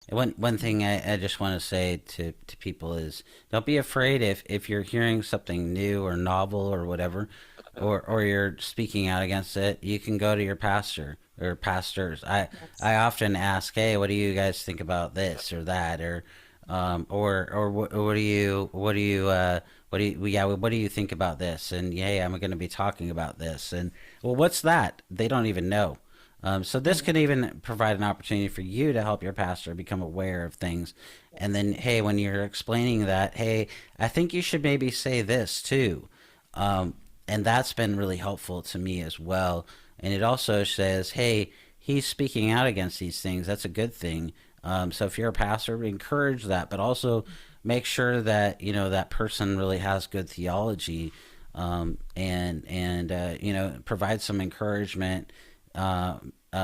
One thing I just want to say to people is don't be afraid if you're hearing something new or novel or whatever, or you're speaking out against it. You can go to your pastor or pastors. Yes. I often ask, hey, what do you guys think about this or that, or what do what do you think about this? And yeah, I'm going to be talking about this. And well, what's that? They don't even know. So this Mhm. could even provide an opportunity for you to help your pastor become aware of things. And then, hey, when you're explaining that, hey, I think you should maybe say this too. Um, and that's been really helpful to me as well. And it also says, hey, he's speaking out against these things. That's a good thing. So if you're a pastor, encourage that, but also make sure that that person really has good theology, and provide some encouragement,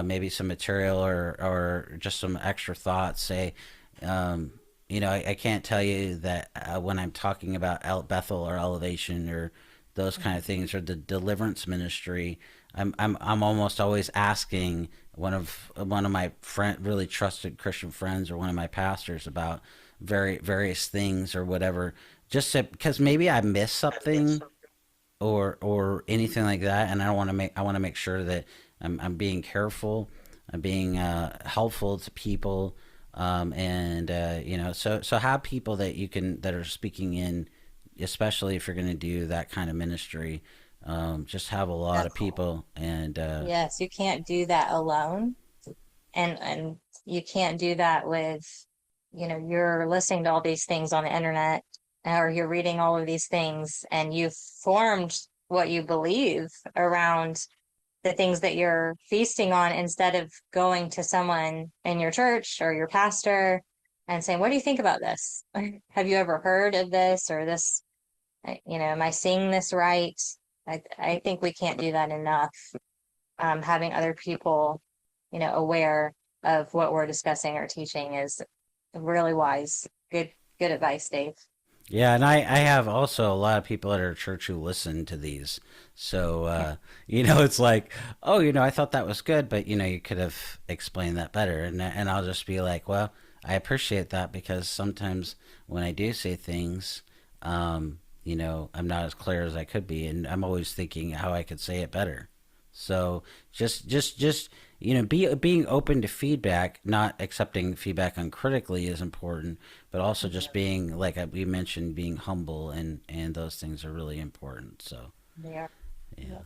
maybe some material or just some extra thoughts. Say, um, I can't tell you that when I'm talking about Bethel or elevation or those kind of things or the deliverance ministry, I'm almost always asking one of my really trusted Christian friends or one of my pastors about various things or whatever, just because maybe I missed something or anything like that, and I want to make sure that I'm being careful, I'm being helpful to people, and so have people that you can that are speaking in, especially if you're going to do that kind of ministry. Just have a lot of That's people, and yes, you can't do that alone. And you can't do that with, you're listening to all these things on the internet or you're reading all of these things and you've formed what you believe around the things that you're feasting on instead of going to someone in your church or your pastor and saying, what do you think about this? Have you ever heard of this or this? Am I seeing this right? I think we can't do that enough. Having other people, aware of what we're discussing or teaching is really wise. Good advice, Dave. yeah, and I have also a lot of people at our church who listen to these. So, it's like, oh, I thought that was good, but, you could have explained that better. And I'll just be like, well, I appreciate that because sometimes when I do say things, I'm not as clear as I could be. And I'm always thinking how I could say it better. So just being open to feedback, not accepting feedback uncritically is important, but also just being like we mentioned, being humble and those things are really important. So Yeah. yeah.